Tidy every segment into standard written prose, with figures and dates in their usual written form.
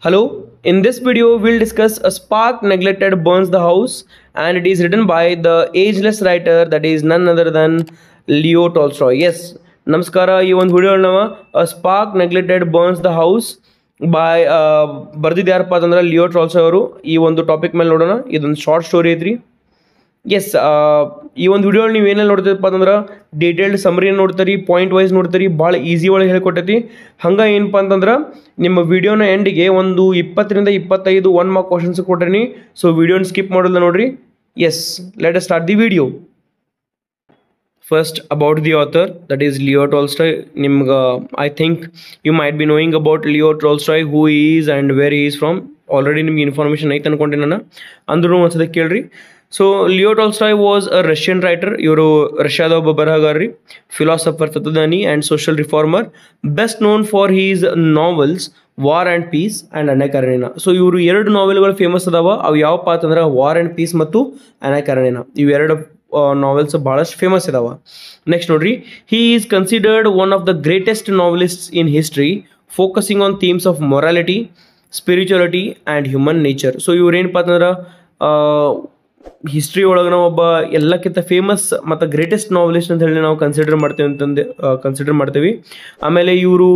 Hello, in this video we'll discuss a spark neglected burns the house, and it is written by the ageless writer that is none other than Leo Tolstoy. Yes, ನಮಸ್ಕಾರ. ಈ ಒಂದು video ನಾವು a spark neglected burns the house by ಬರ್ದಿದ್ದು ಯಾರಪ್ಪ ಅಂತಂದ್ರೆ Leo Tolstoy ಅವರು. ಈ ಒಂದು topic ಮೇಲೆ ನೋಡೋಣ. ಇದೊಂದು ಶಾರ್ಟ್ ಸ್ಟೋರಿ ಐತ್ರಿ. ಎಸ್, ಈ ಒಂದು ವಿಡಿಯೋ ನೀವು ಏನೆಲ್ಲ ನೋಡ್ತೀರಪ್ಪ ಅಂತಂದ್ರೆ ಡೀಟೇಲ್ಡ್ ಸಮರಿಯನ್ನು ನೋಡ್ತೀರಿ, ಪಾಯಿಂಟ್ ವೈಸ್ ನೋಡ್ತೀರಿ, ಭಾಳ ಈಸಿ ಒಳಗೆ ಹೇಳ್ಕೊಟ್ಟೈತಿ. ಹಂಗೆ ಏನಪ್ಪ ಅಂತಂದ್ರೆ ನಿಮ್ಮ ವಿಡಿಯೋನ ಎಂಡಿಗೆ ಒಂದು 20-25 1 ಮಾರ್ಕ್ ಕ್ವಶನ್ಸ್ ಕೊಟ್ಟಿನಿ. ಸೊ ವಿಡಿಯೋನ ಸ್ಕಿಪ್ ಮಾಡೋಲ್ಲ ನೋಡ್ರಿ. Yes, let us start the video. First, about the author, that is Leo Tolstoy. I think you might be knowing about Leo Tolstoy, who he is and where he is from. Already ನಿಮ್ಗೆ information ಐತೆ ಅನ್ಕೊಂತೀನಿ ನಾನು. ಅಂದ್ರೂ ಒಂದ್ಸಲ ಕೇಳ್ರಿ. So Leo Tolstoy was a Russian writer. ಇವರು ರಷ್ಯಾದ ಒಬ್ಬ ಬರಹಗಾರ್ರಿ, ಫಿಲಾಸಫರ್, ತತ್ವಜ್ಞಾನಿ and social reformer. Best known for his novels War and Peace and Anna Karenina. So ಇವರು 2 ನಾವೆಲ್ಗಳು ಫೇಮಸ್ ಅದಾವ. ಅವು ಯಾವಪ್ಪ ಅಂತಂದ್ರೆ ವಾರ್ ಆ್ಯಂಡ್ ಪೀಸ್ ಮತ್ತು ಅನಾ ಕರೆನಿನಾ. ಇವೆರಡು ನಾವೆಲ್ಸ್ ಭಾಳಷ್ಟು ಫೇಮಸ್ ಇದಾವ. ನೆಕ್ಸ್ಟ್ ನೋಡ್ರಿ, he is considered one of the greatest novelists in history, focusing on themes of morality, spirituality and human nature. So ಇವ್ರೇನಪ್ಪ ಅಂತಂದ್ರೆ ಹಿಸ್ಟ್ರಿ ಒಳಗೆ ಒಬ್ಬ ಎಲ್ಲಕ್ಕಿಂತ ಫೇಮಸ್ ಮತ್ತು ಗ್ರೇಟೆಸ್ಟ್ ನಾವೆಲಿಸ್ಟ್ ಅಂತ ಹೇಳಿ ನಾವು ಕನ್ಸಿಡರ್ ಮಾಡ್ತೀವಿ. ಆಮೇಲೆ ಇವರು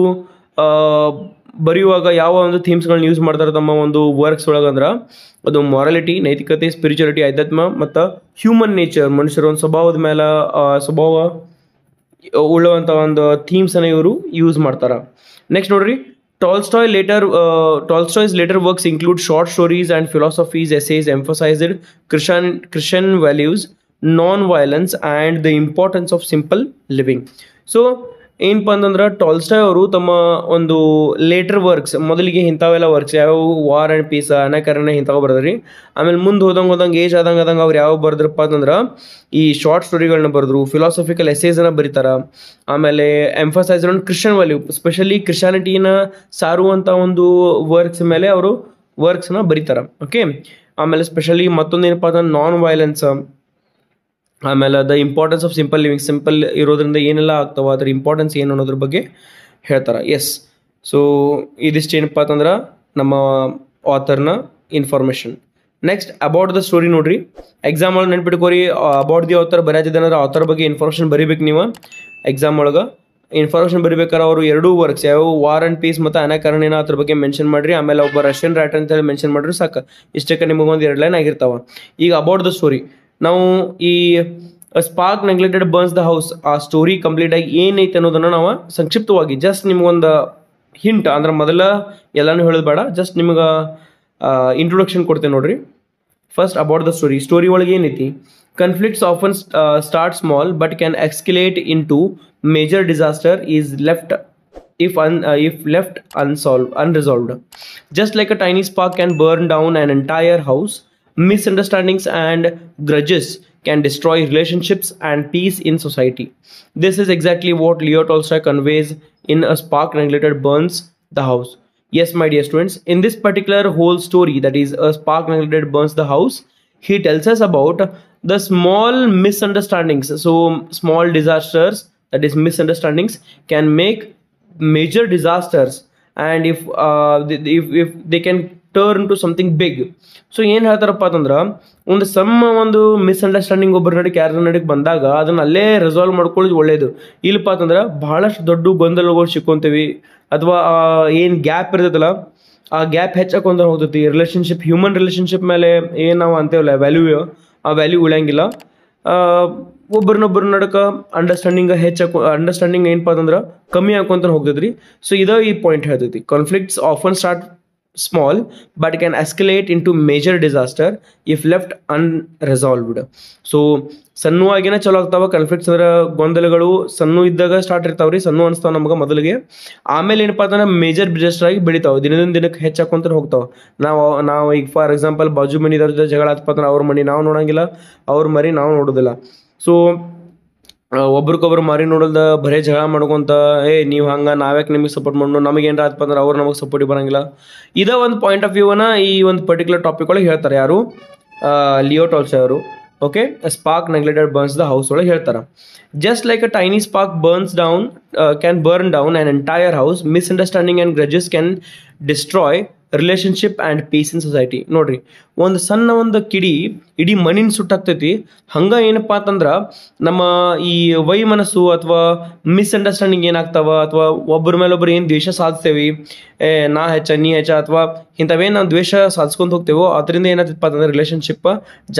ಬರೆಯುವಾಗ ಯಾವ ಒಂದು ಥೀಮ್ಸ್ಗಳನ್ನ ಯೂಸ್ ಮಾಡ್ತಾರೆ ತಮ್ಮ ಒಂದು ವರ್ಕ್ಸ್ ಒಳಗೆ ಅಂದ್ರೆ ಅದು ಮೊರಾಲಿಟಿ, ನೈತಿಕತೆ, ಸ್ಪಿರಿಚುಯಾಲಿಟಿ, ಆಧ್ಯಾತ್ಮ ಮತ್ತು ಹ್ಯೂಮನ್ ನೇಚರ್, ಮನುಷ್ಯರ ಒಂದು ಸ್ವಭಾವದ ಮೇಲೆ ಸ್ವಭಾವ ಉಳ್ಳುವಂಥ ಒಂದು ಥೀಮ್ಸನ್ನು ಇವರು ಯೂಸ್ ಮಾಡ್ತಾರೆ. ನೆಕ್ಸ್ಟ್ ನೋಡ್ರಿ, Tolstoy's later works include short stories and philosophies, essays emphasized Christian values, non-violence, and the importance of simple living. So ಏನಪ್ಪ ಅಂತಂದ್ರೆ ಟಾಲ್ಸ್ಟಾಯ್ ಅವರು ತಮ್ಮ ಒಂದು ಲೇಟರ್ ವರ್ಕ್ಸ್, ಮೊದಲಿಗೆ ಇಂಥವೆಲ್ಲ ವರ್ಕ್ಸ್ ಯಾವ ವಾರ್ ಆ್ಯಂಡ್ ಪೀಸ್, ಅನಾ ಕರೆನಿನಾ ಇಂಥವು ಬರ್ದ್ರಿ. ಆಮೇಲೆ ಮುಂದೆ ಹೋದಂಗೆ ಏಜ್ ಆದಂಗೆ ಅವ್ರು ಯಾವ ಬರ್ದ್ರಪ್ಪ ಅಂತಂದ್ರೆ ಈ ಶಾರ್ಟ್ ಸ್ಟೋರಿಗಳನ್ನ ಬರೆದ್ರು, ಫಿಲಾಸಫಿಕಲ್ ಎಸೇಸನ್ನು ಬರೀತಾರೆ. ಆಮೇಲೆ emphasise on Christian value, specially ಕ್ರಿಶ್ಚಾನಿಟಿನ ಸಾರುವಂಥ ಒಂದು ವರ್ಕ್ಸ್ ಮೇಲೆ ಅವರು ವರ್ಕ್ಸ್ನ ಬರೀತಾರೆ. ಓಕೆ, ಆಮೇಲೆ ಸ್ಪೆಷಲಿ ಮತ್ತೊಂದು ಏನಪ್ಪ ಅಂತಂದ್ರೆ ನಾನ್ ವೈಲೆನ್ಸ್, ಆಮೇಲೆ the importance of simple living, simple ಇರೋದ್ರಿಂದ ಏನೆಲ್ಲ ಆಗ್ತಾವ ಅದ್ರ ಇಂಪಾರ್ಟೆನ್ಸ್ ಏನು ಅನ್ನೋದ್ರ ಬಗ್ಗೆ ಹೇಳ್ತಾರೆ. ಎಸ್, ಸೊ ಇದಿಷ್ಟು ಏನಪ್ಪ ಅಂತಂದ್ರೆ ನಮ್ಮ ಆಥರ್ನ information. Next about the story ನೋಡ್ರಿ. ಎಕ್ಸಾಮ್ ಒಳಗೆ ನೆನ್ಪಿಟ್ಕೋರಿ, ಅಬೌಟ್ ದಿ ಆಥರ್ ಬರೆಯೋದಿದ್ರೆ ಆಥರ್ ಬಗ್ಗೆ ಇನ್ಫಾರ್ಮೇಷನ್ ಬರೀಬೇಕು. ನೀವು ಎಕ್ಸಾಮ್ ಒಳಗೆ ಇನ್ಫಾರ್ಮೇಷನ್ ಬರೀಬೇಕಾದ್ರೆ ಅವರು 2 ವರ್ಕ್ಸ್ ಯಾವ ವಾರ್ ಆ್ಯಂಡ್ ಪೀಸ್ ಮತ್ತು ಅನಾ ಕರೆನಿನಾ ಅದ್ರ ಬಗ್ಗೆ ಮೆನ್ಷನ್ ಮಾಡಿರಿ. ಆಮೇಲೆ ಒಬ್ಬ ರಷ್ಯನ್ ರೈಟರ್ ಅಂತ ಹೇಳಿ ಮೆನ್ಷನ್ ಮಾಡಿರಿ, ಸಾಕು. ಇಷ್ಟಕ್ಕೆ ನಿಮಗೊಂದು 2 ಲೈನ್ ಆಗಿರ್ತಾವ. ಈಗ ಅಬೌಟ್ ದ ಸ್ಟೋರಿ ನಾವು ಈ spark neglected burns the house ಆ ಸ್ಟೋರಿ ಕಂಪ್ಲೀಟ್ ಆಗಿ ಏನೈತೆ ಅನ್ನೋದನ್ನು ನಾವು ಸಂಕ್ಷಿಪ್ತವಾಗಿ ಜಸ್ಟ್ ನಿಮ್ಗೊಂದು ಹಿಂಟ್ ಅಂದ್ರೆ ಮೊದಲ ಎಲ್ಲಾನು ಹೇಳೋದು ಬೇಡ, ಜಸ್ಟ್ ನಿಮ್ಗೆ ಇಂಟ್ರೊಡಕ್ಷನ್ ಕೊಡ್ತೇನೆ ನೋಡ್ರಿ. ಫಸ್ಟ್ ಅಬೌಟ್ ದ ಸ್ಟೋರಿ ಒಳಗೆ ಏನೈತಿ, conflicts often start small but can escalate into major disaster is left if left unresolved. Just like a tiny spark can burn down an entire house, misunderstandings and grudges can destroy relationships and peace in society. This is exactly what Leo Tolstoy conveys in A Spark Neglected Burns the House. Yes, my dear students, in this particular whole story, that is A Spark Neglected Burns the House, he tells us about the small misunderstandings. So small disasters, that is misunderstandings, can make major disasters, and if they can turn to something big. So ಏನು ಹೇಳ್ತಾರಪ್ಪ ಅಂತಂದ್ರೆ ಒಂದು misunderstanding ಒಬ್ಬರ ನಡಿಗೆ ಯಾರ ನಡಿಗೆ ಬಂದಾಗ ಅದನ್ನು ಅಲ್ಲೇ ರೆಸಾಲ್ವ್ ಮಾಡ್ಕೊಳ್ಳೋದು ಒಳ್ಳೇದು. ಇಲ್ಲಪ್ಪ ಅಂತಂದ್ರೆ ಬಹಳಷ್ಟು ದೊಡ್ಡ ಗೊಂದಲಗಳು ಸಿಕ್ಕೊಂತೀವಿ, ಅಥವಾ ಏನು ಗ್ಯಾಪ್ ಇರ್ತೈತಲ್ಲ ಆ ಗ್ಯಾಪ್ ಹೆಚ್ಚಾಕೊಂತ ಹೋಗ್ತೈತಿ. ಹ್ಯೂಮನ್ ರಿಲೇಷನ್ಶಿಪ್ ಮೇಲೆ ಏನು ನಾವು ಅಂತೇವಲ್ಲ ವ್ಯಾಲ್ಯೂ, ಆ ವ್ಯಾಲ್ಯೂ ಉಳಿಯಂಗಿಲ್ಲ. ಒಬ್ಬರನ್ನೊಬ್ಬರ ನಡಕ ಅಂಡರ್ಸ್ಟ್ಯಾಂಡಿಂಗ್ ಏನಪ್ಪ ಅಂತಂದ್ರೆ ಕಮ್ಮಿ ಆಕೊಂತ ಹೋಗ್ತೈತ್ರಿ. ಸೊ ಇದೇ ಈ ಪಾಯಿಂಟ್ ಹೇಳ್ತೈತಿ, conflicts often start small but can escalate into major disaster if left unresolved. So ಸಣ್ಣವಾಗಿನ ಚಲೋ ಆಗ್ತಾವ ಕಾನ್ಫ್ಲಿಕ್ಟ್ಸ್, ಅಂದ್ರೆ ಗೊಂದಲಗಳು ಸಣ್ಣ ಇದ್ದಾಗ ಸ್ಟಾರ್ಟ್ ಇರ್ತಾವ್ರಿ, ಸಣ್ಣ ಅನಿಸ್ತಾವ ನಮ್ಗೆ ಮೊದಲಿಗೆ. ಆಮೇಲೆ ಏನಪ್ಪ ಅಂತಂದ್ರೆ ಮೇಜರ್ ಡಿಸಾಸ್ಟರ್ ಆಗಿ ಬೆಳಿತಾವೆ, ದಿನದಿಂದ ದಿನಕ್ಕೆ ಹೆಚ್ಚಾಕೊಂತ ಹೋಗ್ತಾವೆ. ನಾವು ಈಗ ಫಾರ್ ಎಕ್ಸಾಂಪಲ್ ಬಾಜು ಮನಿದವ್ರ ಜೊತೆ ಜಗಳ ಆತಪ್ಪ ಅಂದ್ರೆ ಅವ್ರ ಮನೆ ನಾವು ನೋಡಂಗಿಲ್ಲ, ಅವ್ರ ಮರಿ ನಾವು ನೋಡೋದಿಲ್ಲ. ಸೊ ಒಬ್ರಿಗೊಬ್ರು ಮಾರಿ ನೋಡಲ್ದ ಬರೇ ಜಗಳ ಮಾಡ್ಕೊಂತ ನೀವು ಹಂಗೆ ನಾವ್ಯಾಕೆ ನಿಮಗೆ ಸಪೋರ್ಟ್ ಮಾಡೋಣ, ನಮಗೆ ಏನಾರ ಆತಪ್ಪ ಅಂದ್ರೆ ಅವ್ರು ನಮಗೆ ಸಪೋರ್ಟಿಗೆ ಬರಂಗಿಲ್ಲ. ಇದೇ ಒಂದು ಪಾಯಿಂಟ್ ಆಫ್ ವ್ಯೂವನ್ನ ಈ ಒಂದು ಪರ್ಟಿಕ್ಯುಲರ್ ಟಾಪಿಕ್ ಒಳಗೆ ಹೇಳ್ತಾರೆ. ಯಾರು? ಲಿಯೋ ಟಾಲ್ಸ್ಟಾಯ್ ಅವರು. Okay, spark neglected burns the house ಒಳಗೆ ಹೇಳ್ತಾರೆ, just like a tiny spark can burn down an entire house, misunderstanding and grudges can destroy relationship and peace in society. ನೋಡ್ರಿ, ಒಂದು ಸಣ್ಣ ಒಂದು ಕಿಡಿ ಇಡೀ ಮನಿನ ಸುಟ್ಟಾಗ್ತೈತಿ. ಹಂಗೆ ಏನಪ್ಪ ಅಂತಂದ್ರೆ ನಮ್ಮ ಈ ವೈಮನಸ್ಸು ಅಥವಾ ಮಿಸ್ಅಂಡರ್ಸ್ಟ್ಯಾಂಡಿಂಗ್ ಏನಾಗ್ತಾವ, ಅಥವಾ ಒಬ್ಬರ ಮೇಲೊಬ್ಬರು ಏನು ದ್ವೇಷ ಸಾಧಿಸ್ತೇವೆ, ನಾ ಹೆಚ್ಚ ನೀ ಹೆಚ್ಚ ಅಥವಾ ಇಂಥವೇನು ನಾವು ದ್ವೇಷ ಸಾಧಿಸ್ಕೊಂತ ಹೋಗ್ತೇವೋ ಅದರಿಂದ ಏನಾಗ್ತೈತಪ್ಪ ಅಂತಂದ್ರೆ ರಿಲೇಶನ್ಶಿಪ್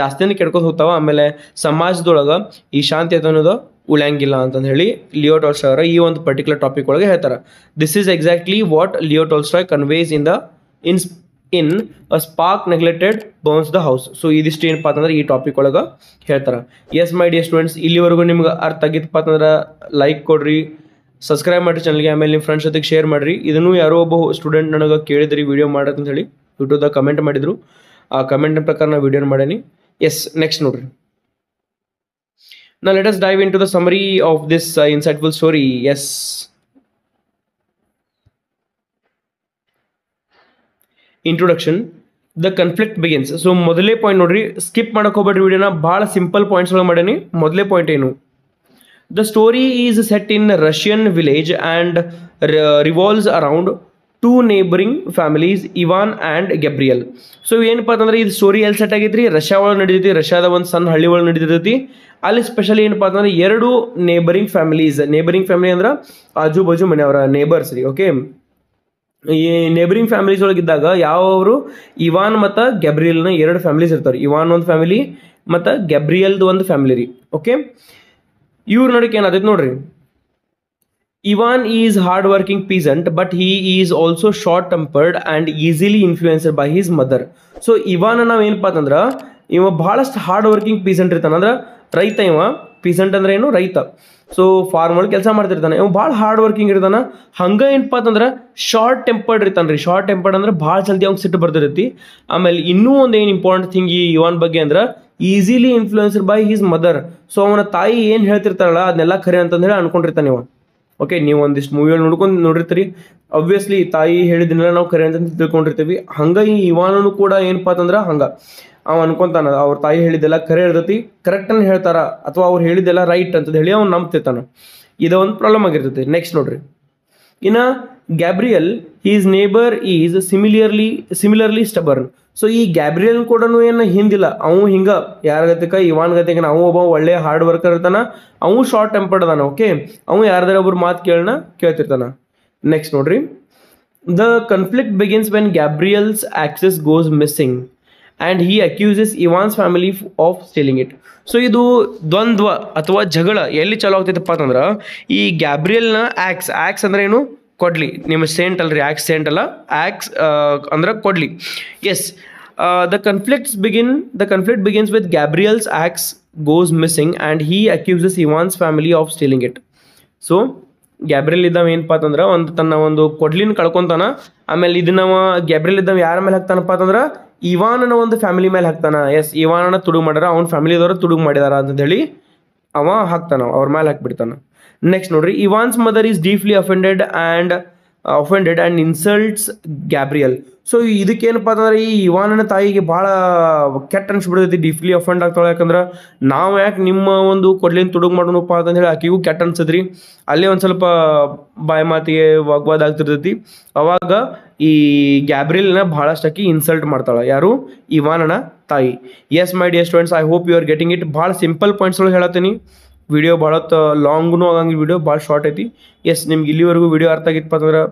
ಜಾಸ್ತಿನೇ ಕೆಡ್ಕೊಂಡು ಹೋಗ್ತಾವ. ಆಮೇಲೆ ಸಮಾಜದೊಳಗೆ ಈ ಶಾಂತಿ ಅನ್ನೋದು ಉಳಿಯಂಗಿಲ್ಲ ಅಂತಂದು ಹೇಳಿ ಲಿಯೋ ಟಾಲ್ಸ್ಟಾಯ್ ಅವರ ಈ ಒಂದು ಪರ್ಟಿಕ್ಯುಲರ್ ಟಾಪಿಕ್ ಒಳಗೆ ಹೇಳ್ತಾರೆ. This is exactly what Leo Tolstoy conveys in a spark neglected burns the house. So ಇದಿಷ್ಟು ಏನಪ್ಪ ಅಂತಂದ್ರೆ ಈ ಟಾಪಿಕ್ ಒಳಗೆ ಹೇಳ್ತಾರೆ. ಎಸ್ ಮೈ ಡಿಯರ್ ಸ್ಟೂಡೆಂಟ್ಸ್, ಇಲ್ಲಿವರೆಗೂ ನಿಮ್ಗೆ ಅರ್ಥ ಆಗಿತ್ತಪ್ಪ ಅಂತಂದ್ರೆ ಲೈಕ್ ಕೊಡ್ರಿ, ಸಬ್ಸ್ಕ್ರೈಬ್ ಮಾಡಿರಿ ಚಾನಲ್ಗೆ, ಆಮೇಲೆ ನಿಮ್ಮ ಫ್ರೆಂಡ್ಸ್ ಜೊತೆಗೆ ಶೇರ್ ಮಾಡಿರಿ. ಇದನ್ನು ಯಾರೋ ಒಬ್ಬ ಸ್ಟೂಡೆಂಟ್ ನನಗೆ ಕೇಳಿದ್ರಿ ವಿಡಿಯೋ ಮಾಡಕ್ಕೆ ಅಂತ ಹೇಳಿ ಯೂಟ್ಯೂಬ್ದಾಗ ಕಮೆಂಟ್ ಮಾಡಿದ್ರು. ಆ ಕಮೆಂಟ್ ಪ್ರಕಾರ ನಾನು ವಿಡಿಯೋ ಮಾಡೀನಿ. ಎಸ್, ನೆಕ್ಸ್ಟ್ ನೋಡ್ರಿ. Now let us dive into the summary of this insightful story. Yes. Introduction. The conflict begins. So ಮೊದಲೇ ಪಾಯಿಂಟ್ ನೋಡ್ರಿ, ಸ್ಕಿಪ್ ಮಾಡಕ್ಕೆ ಹೋಗ್ಬೇಡ್ರಿ ವಿಡಿಯೋನ, ಭಾಳ ಸಿಂಪಲ್ ಪಾಯಿಂಟ್ಸ್ ಒಳಗೆ ಮಾಡೀನಿ. ಮೊದಲೇ ಪಾಯಿಂಟ್ ಏನು? The story is set in a Russian village and revolves around two neighboring families, Ivan and Gabriel. So ಏನಪ್ಪ ಅಂತಂದ್ರೆ ಇದು ಸ್ಟೋರಿ ಎಲ್ಲಿ ಸೆಟ್ ಆಗೈತ್ರಿ? ರಷ್ಯಾ ಒಳಗೆ ನಡೀತೈತಿ. ರಷ್ಯಾದ ಒಂದು ಸಣ್ಣ ಹಳ್ಳಿ ಒಳಗೆ ನಡೀತೈತಿ. ಅಲ್ಲಿ ಸ್ಪೆಷಲಿ ಏನಪ್ಪ ಅಂತಂದ್ರೆ ಎರಡು ನೇಬರಿಂಗ್ ಫ್ಯಾಮಿಲೀಸ್. ನೇಬರಿಂಗ್ ಫ್ಯಾಮಿಲಿ ಅಂದ್ರೆ ಆಜು ಬಾಜು ಮನೆಯವರ ನೇಬರ್ಸ್ ರೀ. ಓಕೆ, ಈ ನೇಬರಿಂಗ್ ಫ್ಯಾಮಿಲೀಸ್ ಒಳಗಿದ್ದಾಗ ಯಾವವರು ಇವಾನ್ ಮತ್ತು ಗ್ಯಾಬ್ರಿಯಲ್ನ ಎರಡು ಫ್ಯಾಮಿಲೀಸ್ ಇರ್ತಾರೆ. ಇವಾನ್ ಒಂದು ಫ್ಯಾಮಿಲಿ ಮತ್ತು ಗ್ಯಾಬ್ರಿಯಲ್ದು ಒಂದು ಫ್ಯಾಮಿಲಿ ರೀ. ಓಕೆ, ಇವ್ರ ನಡಕ್ಕೆ ಏನಾದೈತೆ ನೋಡ್ರಿ. Ivan is hard-working peasant, but he is also short-tempered and easily influenced by his mother. So Ivan ನಾವು ಏನಪ್ಪ ಅಂತಂದ್ರೆ ಇವ ಭಾಳಷ್ಟು ಹಾರ್ಡ್ ವರ್ಕಿಂಗ್ ಪೀಸೆಂಟ್ ಇರ್ತಾನೆ. ಅಂದ್ರೆ ರೈತ. ಇವ ಪೀಸೆಂಟ್ ಅಂದ್ರೆ ಏನು? ರೈತ. ಸೊ ಫಾರ್ಮ್ ಒಳಗೆ ಕೆಲಸ ಮಾಡ್ತಿರ್ತಾನೆ. ಇವ ಭಾಳ ಹಾರ್ಡ್ ವರ್ಕಿಂಗ್ ಇರ್ತಾನೆ. ಹಂಗೆ ಏನಪ್ಪ ಅಂತಂದ್ರೆ ಶಾರ್ಟ್ ಟೆಂಪರ್ಡ್ ಇರ್ತಾನೆ ರೀ. ಶಾರ್ಟ್ ಟೆಂಪರ್ಡ್ ಅಂದ್ರೆ ಭಾಳ ಜಲ್ದಿ ಅವ್ನು ಸಿಟ್ಟು ಬರ್ತಿರ್ತೈತಿ. ಆಮೇಲೆ ಇನ್ನೂ ಒಂದು ಏನು ಇಂಪಾರ್ಟೆಂಟ್ ಥಿಂಗ್ ಈ ಇವಾನ್ ಬಗ್ಗೆ ಅಂದ್ರೆ easily influenced by his mother. So ಅವನ ತಾಯಿ ಏನು ಹೇಳ್ತಿರ್ತಾರಲ್ಲ ಅದನ್ನೆಲ್ಲ ಖರೆ ಅಂತಂದು ಹೇಳಿ ಅನ್ಕೊಂಡಿರ್ತಾನೆ ಇವ. ಓಕೆ, ನೀವು ಒಂದಿಷ್ಟು ಮೂವಿಯಲ್ಲಿ ನೋಡಿರ್ತೀರಿ. ಅಬ್ವಿಯಸ್ಲಿ ತಾಯಿ ಹೇಳಿದ್ದನ್ನೆಲ್ಲ ನಾವು ಖರೆ ಅಂತ ತಿಳ್ಕೊಂಡಿರ್ತೀವಿ. ಹಂಗೆ ಈ ಇವಾನನು ಕೂಡ ಏನಪ್ಪ ಅಂತಂದ್ರೆ ಹಂಗೆ ಅವ ಅನ್ಕೊಂತಾನ ಅವ್ರ ತಾಯಿ ಹೇಳಿದ್ದೆಲ್ಲ ಖರೆ ಇರ್ತೈತಿ, ಕರೆಕ್ಟನ್ನು ಹೇಳ್ತಾರ ಅಥವಾ ಅವ್ರು ಹೇಳಿದ್ದೆಲ್ಲ ರೈಟ್ ಅಂತ ಹೇಳಿ ಅವ್ನು ನಂಬ್ತಿರ್ತಾನೆ. ಇದು ಒಂದು ಪ್ರಾಬ್ಲಮ್ ಆಗಿರ್ತೈತಿ. ನೆಕ್ಸ್ಟ್ ನೋಡ್ರಿ. ಇನ್ನು Gabriel, his neighbour is similarly stubborn. So ಈ ಗ್ಯಾಬ್ರಿಯಲ್ ಕೂಡ ಏನು ಹಿಂದಿಲ್ಲ, ಅವು ಹಿಂಗೆ ಯಾರ ಗತಿಕ ಇವಾನ್ ಗತಿಕ ನಾವು ಒಬ್ಬ ಒಳ್ಳೆ ಹಾರ್ಡ್ ವರ್ಕರ್ ಇರ್ತಾನ, ಅವು ಶಾರ್ಟ್ ಟೆಂಪರ್ಡ್ ಅದಾನ. ಓಕೆ, ಅವು ಯಾರ್ದಾರ ಒಬ್ರು ಮಾತು ಕೇಳ್ತಿರ್ತಾನ. ನೆಕ್ಸ್ಟ್ ನೋಡ್ರಿ. The conflict begins when Gabriel's axes goes missing and he accuses Ivan's family of stealing it. So ಇದು ದ್ವಂದ್ವ ಅಥವಾ ಜಗಳ ಎಲ್ಲಿ ಚಾಲು ಆಗ್ತೈತಪ್ಪ ಅಂತಂದ್ರೆ ಈ ಗ್ಯಾಬ್ರಿಯಲ್ನ ಆಕ್ಸ್ ಅಂದ್ರೆ ಏನು? ಕೊಡ್ಲಿ. ನಿಮ್ಮ ಸೇಂಟ್ ಅಲ್ರಿ, ಆಕ್ಸ್ ಸೇಂಟ್ ಅಲ್ಲ, ಆಕ್ಸ್ ಅಂದ್ರೆ ಕೊಡ್ಲಿ. Yes, the conflict begins with Gabriel's axe goes missing and he accuses Ivan's family of stealing it. So Gabriel ಇದ್ದಾವ ಏನಪ್ಪ ಅಂತಂದ್ರೆ ತನ್ನ ಒಂದು ಕೊಡ್ಲಿನ ಕಳ್ಕೊತಾನ. ಆಮೇಲೆ ಇದನ್ನ ಗ್ಯಾಬ್ರಿಯಲ್ ಇದ್ದಾವ ಯಾರ ಮೇಲೆ ಹಾಕ್ತಾನಪ್ಪ ಅಂತಂದ್ರೆ ಇವಾನನ ಒಂದು ಫ್ಯಾಮಿಲಿ ಮೇಲೆ ಹಾಕ್ತಾನ. ಎಸ್, ಇವಾನನ ತುಡುಗು ಮಾಡ್ಯಾರ, ಅವ್ನ ಫ್ಯಾಮಿಲಿದವರು ತುಡುಗು ಮಾಡಿದಾರ ಅಂತ ಹೇಳಿ ಅವ ಹಾಕ್ತಾನ, ಅವ್ರ ಮೇಲೆ ಹಾಕ್ಬಿಡ್ತಾನ. ನೆಕ್ಸ್ಟ್ ನೋಡ್ರಿ. Ivan's mother is deeply offended and insults Gabriel. So ಇದಕ್ಕೇನಪ್ಪ ಅಂತಂದ್ರೆ ಈ ಇವಾನನ ತಾಯಿಗೆ ಭಾಳ ಕೆಟ್ಟ ಅನ್ಸ್ಬಿಡ್ತೈತಿ, ಡೀಪ್ಲಿ ಅಫೆಂಡ್ ಆಗ್ತಾಳೆ. ಯಾಕಂದ್ರೆ ನಾವು ಯಾಕೆ ನಿಮ್ಮ ಒಂದು ಕೊಡ್ಲಿನ ತುಡುಗು ಮಾಡೋಣಪ್ಪ ಅಂತ ಹೇಳಿ ಆಕೆಗೂ ಕೆಟ್ಟ ಅನ್ಸದ್ರಿ. ಅಲ್ಲೇ ಒಂದು ಸ್ವಲ್ಪ ಬಾಯಿ ಮಾತಿಗೆ ವಾಗ್ವಾದ ಆಗ್ತಿರ್ತೈತಿ. ಅವಾಗ ಈ ಗ್ಯಾಬ್ರಿಯಲ್ನ ಭಾಳಷ್ಟು ಆಕಿ ಇನ್ಸಲ್ಟ್ ಮಾಡ್ತಾಳೆ. ಯಾರು? ಇವಾನನ ತಾಯಿ. Yes my dear students, I hope you are getting it. ಭಾಳ ಸಿಂಪಲ್ ಪಾಯಿಂಟ್ಸ್ ಒಳಗೆ ಹೇಳತ್ತೀನಿ. ವಿಡಿಯೋ ಭಾಳ ಲಾಂಗ್ನೂ ಆಗಂಗಿಲ್ಲ, ವಿಡಿಯೋ ಭಾಳ ಶಾರ್ಟ್ ಐತಿ. ಎಸ್, ನಿಮ್ಗೆ ಇಲ್ಲಿವರೆಗೂ ವಿಡಿಯೋ ಅರ್ಥ ಆಗಿತ್ತಪ್ಪ ಅಂತಂದ್ರೆ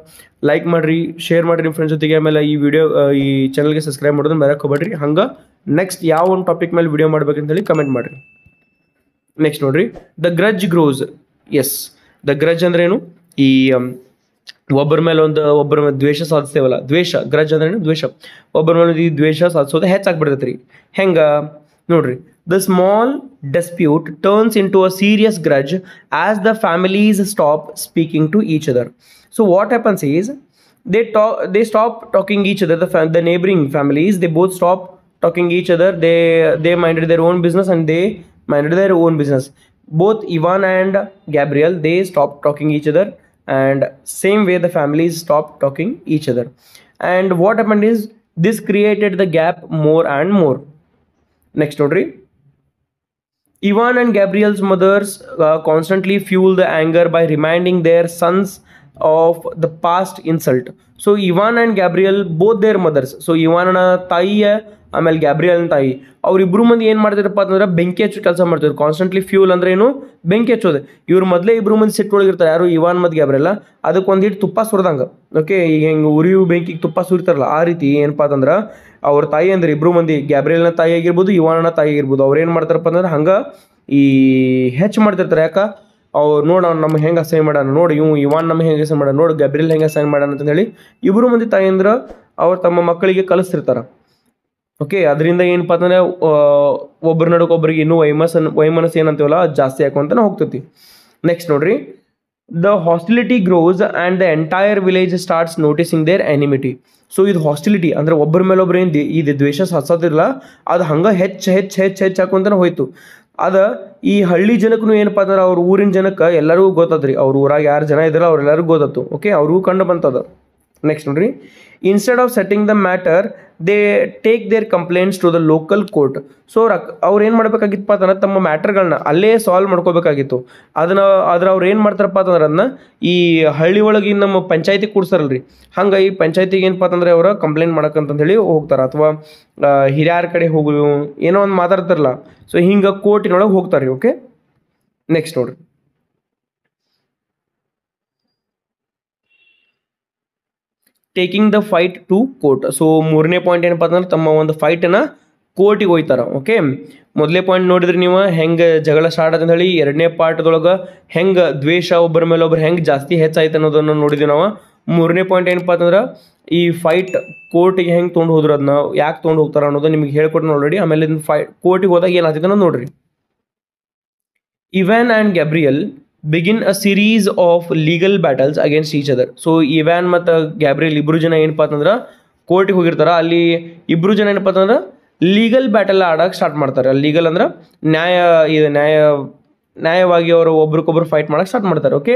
ಲೈಕ್ ಮಾಡಿರಿ, ಶೇರ್ ಮಾಡಿರಿ ನಿಮ್ಮ ಫ್ರೆಂಡ್ಸ್ ಜೊತೆಗೆ. ಆಮೇಲೆ ಈ ಚಾನಲ್ಗೆ ಸಬ್ಸ್ಕ್ರೈಬ್ ಮಾಡೋದನ್ನ ಮರೆಯಕ್ಕೆ ಹೋಗ್ಬೇಡ್ರಿ. ಹಂಗೆ ನೆಕ್ಸ್ಟ್ ಯಾವ ಒಂದು ಟಾಪಿಕ್ ಮೇಲೆ ವಿಡಿಯೋ ಮಾಡ್ಬೇಕಂತೇಳಿ ಕಮೆಂಟ್ ಮಾಡಿರಿ. ನೆಕ್ಸ್ಟ್ ನೋಡ್ರಿ. The grudge grows. Yes, the grudge ಅಂದ್ರೇನು? ಈ ಒಬ್ಬರ ಮೇಲೆ ದ್ವೇಷ ಸಾಧಿಸ್ತೇವಲ್ಲ, ಗ್ರಜ್ ಅಂದ್ರೇನು? ದ್ವೇಷ. ಒಬ್ಬರ ಮೇಲೆ ಈ ದ್ವೇಷ ಸಾಧಿಸೋದು ಹೆಚ್ಚಾಗ್ಬಿಡ್ತೈತೆ ರೀ. ಹೆಂಗೆ ನೋಡ್ರಿ. The small dispute turns into a serious grudge as the families stop speaking to each other. So what happens is they stop talking each other. The neighboring families, they both stop talking each other. They minded their own business and they minded their own business. Both Ivan and Gabriel, they stopped talking each other, and same way the families stopped talking each other. And what happened is this created the gap more and more. Next note. Ivan and Gabriel's mothers constantly fuel the anger by reminding their sons of the past insult. So Ivan and Gabriel both their mothers, so ಇವಾನನ ತಾಯಿಯ ಆಮೇಲೆ ಗ್ಯಾಬ್ರಿಯಲ್ನ ತಾಯಿ ಅವ್ರಿಬ್ರು ಮಂದಿ ಏನು ಮಾಡ್ತಿರಪ್ಪ ಅಂತಂದ್ರೆ ಬೆಂಕಿ ಹಚ್ಚೋ ಕೆಲಸ ಮಾಡ್ತಿದ್ರು. ಕಾನ್ಸ್ಟೆಂಟ್ಲಿ ಫ್ಯೂಲ್ ಅಂದ್ರೆ ಏನು, ಬೆಂಕಿ ಹಚ್ಚೋದು. ಇವ್ರು ಮೊದಲೇ ಇಬ್ರು ಮಂದಿ ಸಿಟ್ಟೊಳಗಿರ್ತಾರೆ, ಯಾರು ಇವಾನ್ ಮತ್ತು ಗ್ಯಾಬ್ರಿಯಲ್. ಅದಕ್ಕೆ ಒಂದು ಹಿಟ್ಟು ತುಪ್ಪ ಸುರಿದಂಗೆ, ಓಕೆ, ಈಗ ಹೆಂಗೆ ಉರಿಯು ಬೆಂಕಿಗೆ ತುಪ್ಪ ಸುರಿತಾರಲ್ಲ ಆ ರೀತಿ ಏನಪ್ಪ ಅಂತಂದ್ರೆ ಅವ್ರ ತಾಯಿ ಅಂದ್ರೆ ಇಬ್ರು ಮಂದಿ, ಗ್ಯಾಬ್ರಿಯಲ್ನ ತಾಯಿ ಆಗಿರ್ಬೋದು, ಇವಾನನ ತಾಯಿ ಆಗಿರ್ಬೋದು, ಅವ್ರು ಏನು ಮಾಡ್ತಾರಪ್ಪ ಅಂದ್ರೆ ಹಂಗೆ ಈ ಹೆಚ್ಚು ಮಾಡ್ತಿರ್ತಾರೆ. ಯಾಕೆ ಅವ್ರು ನೋಡಿ ಅವ್ನು ನಮ್ಗೆ ಹೆಂಗೆ ಅಸೈನ್ ಮಾಡೋಣ, ನೋಡಿ ಇವಾನ್ ನಮ್ಗೆ ಹೆಂಗೆ ಅಸೈನ್ ಮಾಡೋಣ, ನೋಡಿ ಗ್ಯಾಬ್ರಿಯಲ್ ಹೆಂಗೆ ಅಸೈನ್ ಮಾಡೋಣ ಅಂತ ಹೇಳಿ ಇಬ್ಬರು ಮಂದಿ ತಾಯಿ ಅಂದ್ರೆ ಅವ್ರು ತಮ್ಮ ಮಕ್ಕಳಿಗೆ ಕಲಿಸ್ತಿರ್ತಾರೆ. ಓಕೆ, ಅದರಿಂದ ಏನಪ್ಪ ಅಂತಂದರೆ ಒಬ್ಬರ ನಡುಕೊಬ್ಬರಿಗೆ ಇನ್ನೂ ವೈಮನಸ್ಸು ಏನಂತೀವಲ್ಲ ಅದು ಜಾಸ್ತಿ ಹಾಕೊಂತಾನೆ ಹೋಗ್ತೈತಿ. ನೆಕ್ಸ್ಟ್ ನೋಡ್ರಿ, the hostility grows and the entire village starts noticing their enmity. So ಇದು ಹಾಸ್ಟಿಲಿಟಿ ಅಂದರೆ ಒಬ್ಬರ ಮೇಲೊಬ್ಬರು ಏನು ಇದು ದ್ವೇಷ ಹಚ್ಚೋದಿಲ್ಲ, ಅದು ಹಂಗೆ ಹೆಚ್ಚು ಹಾಕೊಂತಾನೆ ಹೋಯ್ತು. ಅದು ಈ ಹಳ್ಳಿ ಜನಕ್ಕೂ ಏನಪ್ಪ ಅಂದ್ರೆ ಅವ್ರ ಊರಿನ ಜನಕ್ಕೆ ಎಲ್ಲರಿಗೂ ಗೊತ್ತದ್ರಿ, ಅವ್ರ ಊರಾಗ ಯಾರು ಜನ ಇದ್ರಲ್ಲ ಅವ್ರೆಲ್ಲರಿಗೂ ಗೊತ್ತತ್ತು. ಓಕೆ, ಅವ್ರಿಗೂ ಕಂಡು ಬಂತದ. ನೆಕ್ಸ್ಟ್ ನೋಡ್ರಿ, instead of setting the matter they take their complaints to the local court. So ಅವ್ರು ಏನು ಮಾಡಬೇಕಾಗಿತ್ತಪ್ಪ ಅಂತಂದ್ರೆ ತಮ್ಮ ಮ್ಯಾಟರ್ಗಳನ್ನ ಅಲ್ಲೇ ಸಾಲ್ವ್ ಮಾಡ್ಕೋಬೇಕಾಗಿತ್ತು. ಅವ್ರು ಏನು ಮಾಡ್ತಾರಪ್ಪ ಅಂತಂದ್ರೆ ಅದನ್ನ ಈ ಹಳ್ಳಿ ಒಳಗೆ ನಮ್ಮ ಪಂಚಾಯತಿ ಕೂಡ್ಸಾರಲ್ರಿ, ಹಂಗೆ ಈ ಪಂಚಾಯತಿಗೆ ಏನಪ್ಪ ಅಂತಂದ್ರೆ ಅವರು ಕಂಪ್ಲೇಂಟ್ ಮಾಡಕ್ಕಂತ ಹೇಳಿ ಹೋಗ್ತಾರೆ, ಅಥವಾ ಹಿರಿಯರ ಕಡೆ ಹೋಗು ಏನೋ ಒಂದು ಮಾತಾಡ್ತಾರಲ್ಲ, ಸೊ ಹಿಂಗೆ ಕೋರ್ಟಿನೊಳಗೆ ಹೋಗ್ತಾರೆ. ಓಕೆ, ನೆಕ್ಸ್ಟ್ ನೋಡ್ರಿ, taking the fight to court. So ಮೂರನೇ ಪಾಯಿಂಟ್ ಏನಪ್ಪ ಅಂತಂದ್ರೆ ತಮ್ಮ ಒಂದು ಫೈಟನ್ನು ಕೋರ್ಟಿಗೆ ಹೋಯ್ತಾರೆ. ಓಕೆ, ಮೊದಲೇ ಪಾಯಿಂಟ್ ನೋಡಿದ್ರಿ ನೀವು ಹೆಂಗೆ ಜಗಳ ಸ್ಟಾರ್ಟ್ ಅಂತ ಹೇಳಿ, ಎರಡನೇ ಪಾರ್ಟ್ದೊಳಗೆ ಹೆಂಗೆ ದ್ವೇಷ ಒಬ್ಬರ ಮೇಲೆ ಒಬ್ಬರು ಹೆಂಗೆ ಜಾಸ್ತಿ ಹೆಚ್ಚಾಯ್ತು ಅನ್ನೋದನ್ನು ನೋಡಿದ್ವಿ ನಾವು. ಮೂರನೇ ಪಾಯಿಂಟ್ ಏನಪ್ಪ ಅಂತಂದ್ರೆ ಈ ಫೈಟ್ ಕೋರ್ಟಿಗೆ ಹೆಂಗೆ ತೊಗೊಂಡು ಹೋದ್ರು, ಅದನ್ನ ಯಾಕೆ ತೊಗೊಂಡು ಹೋಗ್ತಾರೆ ಅನ್ನೋದು ನಿಮಗೆ ಹೇಳ್ಕೊಟ್ಟು ಆಲ್ರೆಡಿ. ಆಮೇಲೆ ಕೋರ್ಟಿಗೆ ಹೋದಾಗ ಏನಾಗ್ತೈತೆ ಅನ್ನೋದು ನೋಡ್ರಿ. Ivan and Gabriel begin a series of legal battles against each other. So Ivan ಮತ್ತು ಗ್ಯಾಬ್ರಿಯಲ್ ಇಬ್ಬರು ಜನ ಏನಪ್ಪ ಅಂತಂದ್ರೆ ಕೋರ್ಟಿಗೆ ಹೋಗಿರ್ತಾರೆ, ಅಲ್ಲಿ ಇಬ್ಬರು ಜನ ಏನಪ್ಪ ಅಂತಂದ್ರೆ ಲೀಗಲ್ ಬ್ಯಾಟಲ್ ಆಡೋಕೆ ಸ್ಟಾರ್ಟ್ ಮಾಡ್ತಾರೆ. ಲೀಗಲ್ ಅಂದ್ರೆ ನ್ಯಾಯವಾಗಿ ಅವರು ಒಬ್ರಿಗೊಬ್ರು ಫೈಟ್ ಮಾಡೋಕೆ ಸ್ಟಾರ್ಟ್ ಮಾಡ್ತಾರೆ. Okay,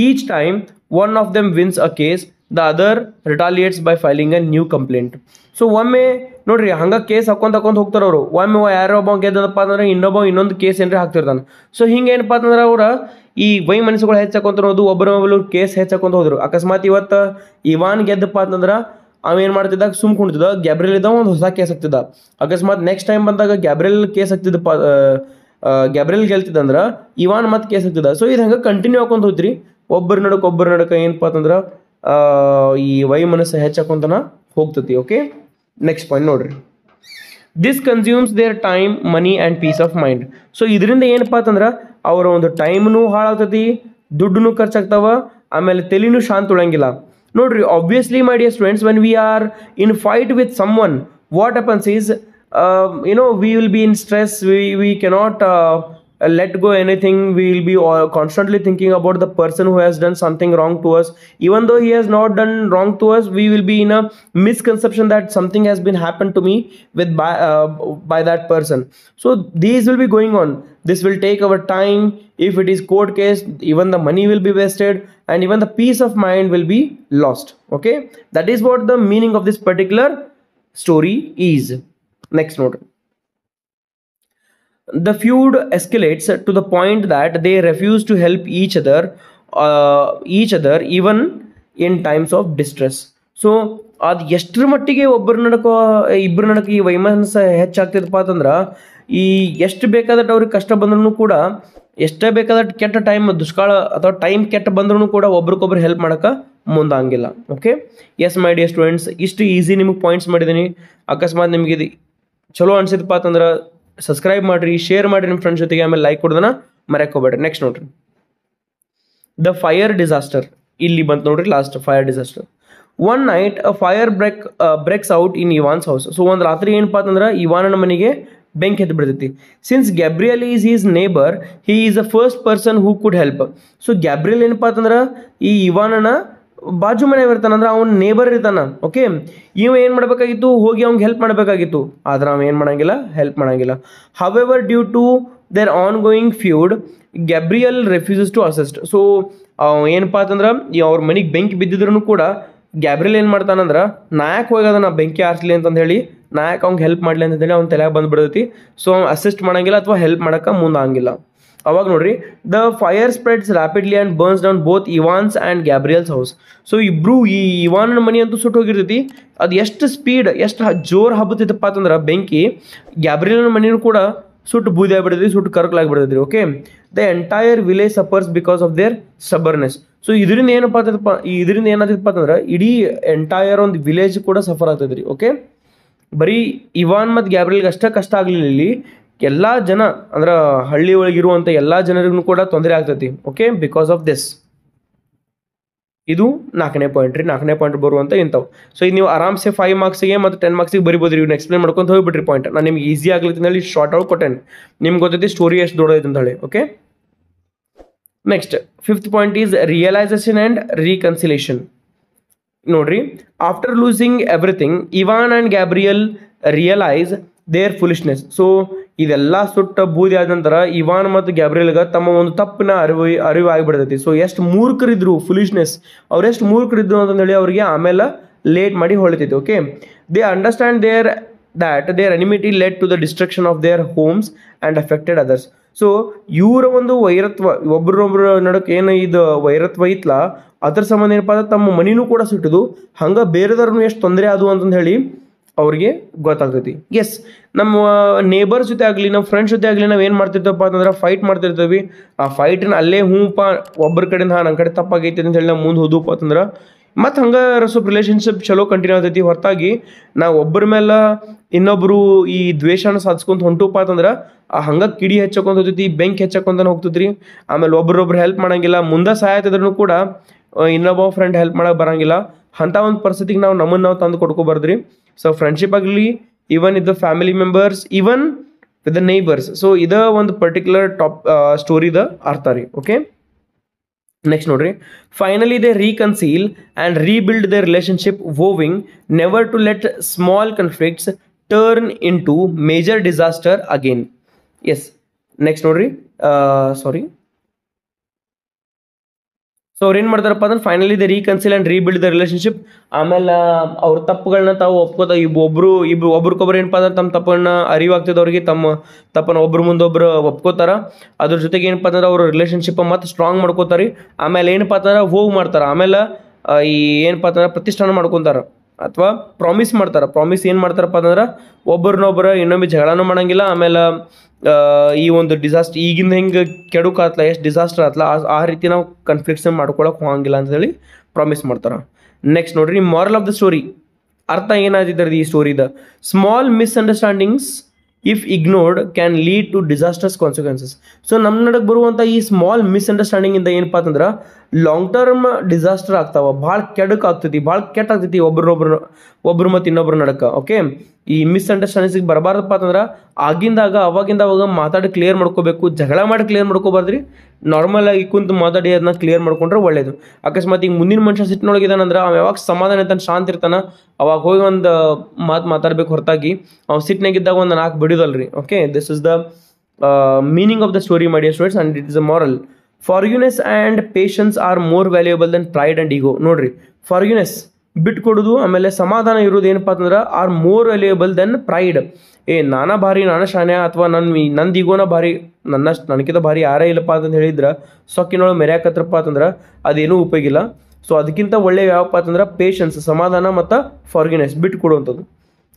each time one of them wins a case, the other retaliates by filing a new complaint. So ಒಮ್ಮೆ ನೋಡ್ರಿ ಹಂಗೆ ಕೇಸ್ ಹಾಕೊಂತ ಹೋಗ್ತಾರೆ ಅವರು. ಒಮ್ಮೆ ಯಾರೊಬ್ಬ ಗೆದ್ದಪ್ಪ ಅಂದ್ರೆ ಇನ್ನೊಂದು ಕೇಸ್ ಏನ್ರಿ ಹಾಕ್ತಿರ್ತಾನೆ. ಸೊ ಹಿಂಗೆ ಏನಪ್ಪ ಅಂತಂದ್ರೆ ಅವ್ರ ಈ ಮನಸ್ಸುಗಳು ಹೆಚ್ಚಾಕೊಂತಿರೋದು, ಒಬ್ಬರು ಕೇಸ್ ಹೆಚ್ಚಾಕೊಂತ ಹೋದ್ರು. ಅಕಸ್ಮಾತ್ ಇವತ್ತು ಇವಾನ್ ಗೆದ್ದಪ್ಪ ಅಂತಂದ್ರೆ ಅವೇನು ಮಾಡ್ತಿದ್ದಾಗ ಸುಮ್ ಕುಣ್ತಿದ್ದ, ಗ್ಯಾಬ್ರಿಯಲ್ ಇದ್ದ ಒಂದು ಹೊಸ ಕೇಸ್ ಆಗ್ತಿದ್ದ. ಅಕಸ್ಮಾತ್ ನೆಕ್ಸ್ಟ್ ಟೈಮ್ ಬಂದಾಗ ಗ್ಯಾಬ್ರಿಯಲ್ ಕೇಸ್ ಆಗ್ತಿದ್ದಪ್ಪ, ಗ್ಯಾಬ್ರಿಯಲ್ ಗೆಲ್ತಿದ್ದಂದ್ರೆ ಇವಾನ್ ಮತ್ತೆ ಕೇಸ್ ಆಗ್ತಿದ್ದ. ಸೊ ಇದು ಹಂಗೆ ಕಂಟಿನ್ಯೂ ಹಾಕೊಂತ ಹೋಯ್ತ್ರಿ, ಒಬ್ಬರ ನಡಕ್ಕೆ ಏನಪ್ಪ ಅಂತಂದ್ರೆ ಈ ಮನಸ್ಸು ಹೆಚ್ಚಾಕೊಂತನ ಹೋಗ್ತತಿ. ಓಕೆ, ನೆಕ್ಸ್ಟ್ ಪಾಯಿಂಟ್ ನೋಡ್ರಿ, this consumes their time, money and peace of mind. So ಇದರಿಂದ ಏನಪ್ಪ ಅಂತಂದ್ರೆ ಅವರ ಒಂದು ಟೈಮ್ನು ಹಾಳಾಗ್ತತಿ, ದುಡ್ಡು ಖರ್ಚಾಗ್ತಾವ, ಆಮೇಲೆ ತಲೆನೂ ಶಾಂತ ಉಳಂಗಿಲ್ಲ. ನೋಡ್ರಿ, obviously my dear students, when we are in fight with someone, what happens is we will be in stress, we cannot let go anything. We will be constantly thinking about the person who has done something wrong to us. Even though he has not done wrong to us, we will be in a misconception that something has been happened to me by that person. So these will be going on. This will take our time. If it is court case, even the money will be wasted, and even the peace of mind will be lost. Okay, that is what the meaning of this particular story is. Next note, the feud escalates to the point that they refuse to help each other even in times of distress. So ಅದು ಎಷ್ಟರ ಮಟ್ಟಿಗೆ ಇಬ್ಬರ ನಡಕ ಈ ವೈಮನಸ್ಸು ಹೆಚ್ಚಾಗ್ತಿದಪ್ಪ ಅಂತಂದ್ರೆ, ಈ ಎಷ್ಟು ಬೇಕಾದಟ್ಟು ಅವ್ರಿಗೆ ಕಷ್ಟ ಬಂದ್ರೂ ಕೂಡ, ಎಷ್ಟೇ ಬೇಕಾದಟ್ಟು ಕೆಟ್ಟ ಟೈಮ್ ದುಷ್ಕಾಲ ಅಥವಾ ಟೈಮ್ ಕೆಟ್ಟ ಬಂದ್ರೂ ಕೂಡ ಒಬ್ರಿಗೊಬ್ರು ಹೆಲ್ಪ್ ಮಾಡೋಕೆ ಮುಂದಾಗಿಲ್ಲ. Okay, yes my dear students, ಇಷ್ಟು ಈಸಿ ನಿಮಗೆ ಪಾಯಿಂಟ್ಸ್ ಮಾಡಿದ್ದೀನಿ. ಅಕಸ್ಮಾತ್ ನಿಮಗೆ ಇದು ಚಲೋ ಅನ್ಸಿದಪ್ಪ ಅಂತಂದ್ರೆ ಸಬ್ಸ್ಕ್ರೈಬ್ ಮಾಡಿರಿ, ಶೇರ್ ಮಾಡಿರಿ ನಿಮ್ಮ ಫ್ರೆಂಡ್ಸ್ ಜೊತೆಗೆ, ಆಮೇಲೆ ಲೈಕ್ ಕೊಡೋದನ್ನ ಮರೆಯಕ್ಕೆ ಹೋಗ್ಬೇಡ್ರಿ. ನೆಕ್ಸ್ಟ್ ನೋಡ್ರಿ, ದ ಫೈರ್ ಡಿಸಾಸ್ಟರ್. ಇಲ್ಲಿ ಬಂತು ನೋಡ್ರಿ last, fire disaster. One night a fire breaks out in Ivan's house. So ಒಂದು ರಾತ್ರಿ ಏನಪ್ಪ ಅಂತಂದ್ರೆ ಇವಾನನ ಮನೆಗೆ ಬೆಂಕಿ ಎದ್ದು ಬಿಡ್ತೈತಿ. Since Gabriel is his neighbour, he is the first person who could help. So Gabriel ಏನಪ್ಪ ಅಂತಂದ್ರೆ ಈ ಇವಾನನ ಬಾಜು ಮನೆ ಇರ್ತಾನಂದ್ರೆ ಅವ್ನ ನೇಬರ್ ಇರ್ತಾನ. ಓಕೆ, ಇವ ಏನು ಮಾಡಬೇಕಾಗಿತ್ತು, ಹೋಗಿ ಅವ್ನಿಗೆ ಹೆಲ್ಪ್ ಮಾಡಬೇಕಾಗಿತ್ತು, ಆದ್ರೆ ಅವ ಏನು ಮಾಡಂಗಿಲ್ಲ, ಹೆಲ್ಪ್ ಮಾಡಂಗಿಲ್ಲ. However due to their ongoing feud, Gabriel refuses to assist. So ಏನಪ್ಪ ಅಂತಂದ್ರೆ ಅವ್ರ ಮನೆಗೆ ಬೆಂಕಿ ಬಿದ್ದಿದ್ರು ಕೂಡ ಗ್ಯಾಬ್ರಿಯಲ್ ಏನು ಮಾಡ್ತಾನಂದ್ರೆ ನಾಯಕ್ ಹೋಗೋದ ನಾ ಬೆಂಕಿ ಆರಿಸ್ಲಿ ಅಂತಂದು ಹೇಳಿ ನಾಯಕ್ ಅವ್ನಿಗೆ ಹೆಲ್ಪ್ ಮಾಡಲಿ ಅಂತಂದೇಳಿ ಅವ್ನ ತಲೆಯಾಗ ಬಂದುಬಿಡ್ತೈತಿ. ಸೊ ಅವ್ನು ಅಸಿಸ್ಟ್ ಮಾಡಂಗಿಲ್ಲ ಅಥವಾ ಹೆಲ್ಪ್ ಮಾಡೋಕೆ ಮುಂದಾಗಿಲ್ಲ. ಅವಾಗ ನೋಡ್ರಿ the fire spreads rapidly and burns down both Ivan's and Gabriel's house. So ಇಬ್ರು ಈ ಇವಾನ್ ಮನೆ ಅಂತೂ ಸುಟ್ಟು ಹೋಗಿರ್ತೈತಿ. ಅದು ಎಷ್ಟು ಸ್ಪೀಡ್ ಎಷ್ಟು ಜೋರು ಹಬ್ಬತೈತಪ್ಪ ಅಂತಂದ್ರೆ ಬೆಂಕಿ ಗ್ಯಾಬ್ರಿಯಲ್ ಮನೆಯೂ ಕೂಡ ಸುಟ್ಟು ಬೂದಿ ಆಗಿಬಿಡ್ತೈತಿ, ಸುಟ್ಟು ಕರ್ಕಲಾಗಿಬಿಡ್ತೈತಿ. Okay, the entire village suffers because of their stubbornness. So ಇದರಿಂದ ಏನಪ್ಪ ಆಗ್ತೈತಪ್ಪ, ಇದರಿಂದ ಏನಾಗ್ತೈತಪ್ಪ ಅಂತಂದ್ರೆ ಇಡೀ ಎಂಟೈರ್ ಒಂದು ವಿಲೇಜ್ ಕೂಡ ಸಫರ್ ಆಗ್ತೈತೆ ರೀ. ಓಕೆ, ಬರೀ ಇವಾನ್ ಮತ್ತು ಗ್ಯಾಬ್ರಿಯಲ್ಗೆ ಅಷ್ಟೇ ಕಷ್ಟ ಆಗಲಿಲ್ಲ, ಇಲ್ಲಿ ಎಲ್ಲ ಜನ ಅಂದ್ರೆ ಹಳ್ಳಿ ಒಳಗಿರುವಂಥ ಎಲ್ಲ ಜನರಿಗೂ ಕೂಡ ತೊಂದರೆ ಆಗ್ತೈತಿ. Okay, because of this. ಇದು 4ನೇ ಪಾಯಿಂಟ್ ರೀ, 4ನೇ ಪಾಯಿಂಟ್ ಬರುವಂಥ ಇಂಥವು. ಸೊ ಇದು ನೀವು ಆರಾಮ್ಸೆ 5 ಮಾರ್ಕ್ಸಿಗೆ ಮತ್ತು 10 ಮಾರ್ಕ್ಸಿಗೆ ಬರಿಬೋದು ರೀ. ಇವ್ನ ಎಕ್ಸ್ಪ್ಲೇನ್ ಮಾಡ್ಕೊಂಡು ಹೋಗ್ಬಿಟ್ರಿ ಪಾಯಿಂಟ್. ನಾನು ನಿಮ್ಗೆ ಈಸಿ ಆಗ್ಲಿಕ್ಕೆ ಹೇಳಿ ಶಾರ್ಟ್ ಔಟ್ ಕೊಟ್ಟೇನೆ, ನಿಮ್ಗೆ ಗೊತ್ತೈತಿ ಸ್ಟೋರಿ ಎಷ್ಟು ದೊಡ್ಡದೈತೆ ಅಂತ ಹೇಳಿ. Okay, next 5th point is realisation and reconciliation. ನೋಡ್ರಿ, after losing everything Ivan and Gabriel realise their foolishness. So ಇದೆಲ್ಲ ಸುಟ್ಟ ಬೂದಿ ಆದ ನಂತರ ಇವಾನ್ ಮತ್ತು ಗ್ಯಾಬ್ರಿಯಲ್ಗೆ ತಮ್ಮ ಒಂದು ತಪ್ಪಿನ ಅರಿವು ಆಗಿಬಿಡ್ತೈತಿ. ಸೊ ಎಷ್ಟು ಮೂರ್ಖರಿದ್ರು, ಫುಲಿಶ್ನೆಸ್, ಅವ್ರು ಎಷ್ಟು ಮೂರ್ಖರಿದ್ರು ಅಂತಂದೇಳಿ ಅವ್ರಿಗೆ ಆಮೇಲೆ ಲೇಟ್ ಮಾಡಿ ಹೊಳಿತೈತಿ. Okay, they understand their enmity led to the destruction of their homes and affected others. So ಇವರ ಒಂದು ವೈರತ್ವ, ಒಬ್ಬರೊಬ್ಬರ ನಡಕ್ಕೆ ಏನು ಇದು ವೈರತ್ವ ಐತ್ಲ, ಅದ್ರ ಸಂಬಂಧ ಏನಪ್ಪ ಅಂದ್ರೆ ತಮ್ಮ ಮನಿನೂ ಕೂಡ ಸುಟ್ಟಿದ್ದು, ಹಂಗೆ ಬೇರೆದವ್ರನ್ನೂ ಎಷ್ಟು ತೊಂದರೆ ಆದವು ಅಂತಂದು ಹೇಳಿ ಅವ್ರಿಗೆ ಗೊತ್ತಾಗ್ತೈತಿ. ಎಸ್, ನಮ್ಮ ನೇಬರ್ಸ್ ಜೊತೆ ಆಗಲಿ, ನಮ್ಮ ಫ್ರೆಂಡ್ಸ್ ಜೊತೆ ಆಗಲಿ ನಾವು ಏನು ಮಾಡ್ತಿರ್ತಪ್ಪ ಅಂತಂದ್ರೆ ಫೈಟ್ ಮಾಡ್ತಿರ್ತೀವಿ. ಆ ಫೈಟನ್ನ ಅಲ್ಲೇ ಹೂಪ ಒಬ್ಬರ ಕಡೆಯಿಂದ ನನ್ನ ಕಡೆ ತಪ್ಪಾಗೈತಿ ಅಂತ ಹೇಳಿ ನಾವು ಮುಂದೆ ಹೋದಪ್ಪ ಅಂತಂದ್ರೆ ಮತ್ತು ಹಂಗೆ ಸ್ವಲ್ಪ ರಿಲೇಷನ್ಶಿಪ್ ಚಲೋ ಕಂಟಿನ್ಯೂ ಆಗ್ತೈತಿ. ಹೊರತಾಗಿ ನಾವು ಒಬ್ಬರ ಮೇಲೆ ಇನ್ನೊಬ್ಬರು ಈ ದ್ವೇಷನ ಸಾಧಿಸ್ಕೊಂತ ಹೊಂಟುಪ್ಪ ಅಂತಂದ್ರೆ ಹಂಗೆ ಕಿಡಿ ಹೆಚ್ಚಕೊಂತ ಹೋಗ್ತೈತಿ, ಬೆಂಕಿ ಹೆಚ್ಚಕೊಂತಾನೆ ಹೋಗ್ತೈತ್ರಿ. ಆಮೇಲೆ ಒಬ್ರೊಬ್ರು ಹೆಲ್ಪ್ ಮಾಡಂಗಿಲ್ಲ, ಮುಂದೆ ಸಹಾಯತಿದ್ರೂ ಕೂಡ ಇನ್ನೊಬ್ಬ ಫ್ರೆಂಡ್ ಹೆಲ್ಪ್ ಮಾಡಕ್ಕೆ ಬರಂಗಿಲ್ಲ. ಅಂಥ ಒಂದು ಪರಿಸ್ಥಿತಿಗೆ ನಮ್ಮನ್ನು ನಾವು ತಂದು ಕೊಡ್ಕೋಬಾರ್ದ್ರಿ. ಸೊ ಫ್ರೆಂಡ್ಶಿಪ್ ಆಗಲಿ, even with the family members, even with the neighbours. So ಇದ ಒಂದು ಪರ್ಟಿಕ್ಯುಲರ್ ಸ್ಟೋರಿದ ಅರ್ಥ ರೀ. ಓಕೆ, ನೆಕ್ಸ್ಟ್ ನೋಡ್ರಿ, finally they reconcile and rebuild the relationship, vowing never to let small conflicts turn into major disaster again. Yes, next ನೋಡ್ರಿ, so ಅವ್ರು ಏನು ಮಾಡ್ತಾರಪ್ಪ ಅಂದ್ರೆ finally the reconcile and rebuild the relationship. ಆಮೇಲೆ ಅವ್ರ ತಪ್ಪುಗಳನ್ನ ತಾವು ಒಪ್ಕೋತಾ ಒಬ್ರಿಗೊಬ್ರು ಏನಪ್ಪ ಅಂದ್ರೆ ತಮ್ಮ ತಪ್ಪನ್ನ ಅರಿವಾಗ್ತಿದ್ದವ್ರಿಗೆ ತಮ್ಮ ತಪ್ಪನ್ನು ಒಬ್ರು ಮುಂದೊಬ್ರು ಒಪ್ಕೋತಾರ. ಅದ್ರ ಜೊತೆಗೆ ಏನಪ್ಪ ಅಂದ್ರೆ ಅವ್ರ ರಿಲೇಷನ್ಶಿಪ್ ಮತ್ತು ಸ್ಟ್ರಾಂಗ್ ಮಾಡ್ಕೋತಾರೆ. ಆಮೇಲೆ ಏನಪ್ಪ ಅಂತಂದ್ರೆ ಹೋಗಿ ಮಾಡ್ತಾರೆ. ಆಮೇಲೆ ಈ ಏನಪ್ಪ ಅಂತಂದ್ರೆ ಪ್ರತಿಷ್ಠಾನ ಮಾಡ್ಕೊತಾರೆ ಅಥವಾ ಪ್ರಾಮಿಸ್ ಮಾಡ್ತಾರೆ. ಪ್ರಾಮಿಸ್ ಏನು ಮಾಡ್ತಾರಪ್ಪ ಅಂತಂದ್ರೆ ಒಬ್ಬರನ್ನೊಬ್ಬರು ಇನ್ನೊಮ್ಮೆ ಜಗಳನೂ ಮಾಡೋಂಗಿಲ್ಲ. ಆಮೇಲೆ ಈ ಒಂದು ಡಿಸಾಸ್ಟರ್ ಈಗಿಂದ ಹೆಂಗೆ ಕೆಡುಕಾತ್ಲ, ಎಷ್ಟು ಡಿಸಾಸ್ಟರ್ ಆತ್ಲ ಆ ರೀತಿ ನಾವು ಕನ್ಫ್ಲಿಕ್ಟ್ಸ್ ಮಾಡ್ಕೊಳಕ್ಕೆ ಹೋಗಂಗಿಲ್ಲ ಅಂತೇಳಿ ಪ್ರಾಮಿಸ್ ಮಾಡ್ತಾರೆ. ನೆಕ್ಸ್ಟ್ ನೋಡ್ರಿ, ಮಾರಲ್ ಆಫ್ ದ ಸ್ಟೋರಿ ಅರ್ಥ ಏನಾದಿದ್ದಾರೆ ಈ ಸ್ಟೋರಿದ. Small misunderstandings if ignored can lead to disasters consequences. So ನಮ್ಮ ನಡಕ್ಕೆ ಬರುವಂಥ ಈ ಸ್ಮಾಲ್ ಮಿಸ್ಅಂಡರ್ಸ್ಟ್ಯಾಂಡಿಂಗಿಂದ ಏನಪ್ಪ ಅಂತಂದ್ರೆ ಲಾಂಗ್ ಟರ್ಮ್ ಡಿಸಾಸ್ಟರ್ ಆಗ್ತಾವ, ಭಾಳ ಕೆಟ್ಟಕ್ಕಾಗ್ತೈತಿ, ಭಾಳ ಕೆಟ್ಟಾಗ್ತೈತಿ ಒಬ್ರು ಮತ್ತು ಇನ್ನೊಬ್ರು ನಡಕ್ಕೆ. ಓಕೆ, ಈ ಮಿಸ್ಅಂಡರ್ಸ್ಟ್ಯಾಂಡಿಂಗ್ಸಿಗೆ ಬರಬಾರ್ದಪ್ಪ ಅಂತಂದ್ರೆ ಅವಾಗಿಂದ ಅವಾಗ ಮಾತಾಡಿ ಕ್ಲಿಯರ್ ಮಾಡ್ಕೋಬೇಕು. ಜಗಳ ಮಾಡಿ ಕ್ಲಿಯರ್ ಮಾಡ್ಕೋಬಾರ್ದ್ರಿ. ನಾರ್ಮಲ್ ಆಗಿ ಕುಂತು ಮಾತಾಡಿ ಅದನ್ನ ಕ್ಲಿಯರ್ ಮಾಡ್ಕೊಂಡ್ರೆ ಒಳ್ಳೇದು. ಅಕಸ್ಮಾತ್ ಈಗ ಮುಂದಿನ ಮನುಷ್ಯ ಸಿಟ್ಟಿನೊಳಗಿದಾನಂದ್ರೆ ಅವ ಯಾವಾಗ ಸಮಾಧಾನ ಇರ್ತಾನೆ, ಶಾಂತ ಇರ್ತಾನೆ, ಅವಾಗ ಹೋಗಿ ಒಂದು ಮಾತಾಡ್ಬೇಕು. ಹೊರತಾಗಿ ಅವ್ನು ಸಿಟ್ಟಿನಾಗಿದ್ದಾಗ ಒಂದು 4 ಬಿಡೋದಲ್ರಿ. Okay, this is the meaning of the story my dear students, and it is a moral. Forgiveness and patience are more valuable than pride and ego. ನೋಡ್ರಿ, ಫಾರ್ಗಿವ್ನೆಸ್ ಬಿಟ್ಕೊಡೋದು, ಆಮೇಲೆ ಸಮಾಧಾನ ಇರೋದು ಏನಪ್ಪ ಅಂತಂದ್ರೆ are more valuable than pride. ನಾನಾ ಭಾರಿ, ನಾನಾ ಶಾನ್ಯ, ಅಥವಾ ನಂದು ಈಗೋನ ಭಾರಿ, ನನಗಿಂತ ಭಾರಿ ಯಾರೇ ಇಲ್ಲಪ್ಪ ಅಂತಂದು ಹೇಳಿದ್ರೆ ಸೊಕ್ಕಿನೊಳಗೆ ಮೆರ್ಯಾಕತ್ರಪ್ಪ ಅಂತಂದ್ರೆ ಅದೇನೂ ಉಪಯೋಗ ಇಲ್ಲ. ಸೊ ಅದಕ್ಕಿಂತ ಒಳ್ಳೆಯ ಯಾವಪ್ಪ ಅಂತಂದ್ರೆ ಪೇಷನ್ಸ್, ಸಮಾಧಾನ ಮತ್ತು ಫಾರ್ಗಿವ್ನೆಸ್ ಬಿಟ್ಟು ಕೊಡುವಂಥದ್ದು.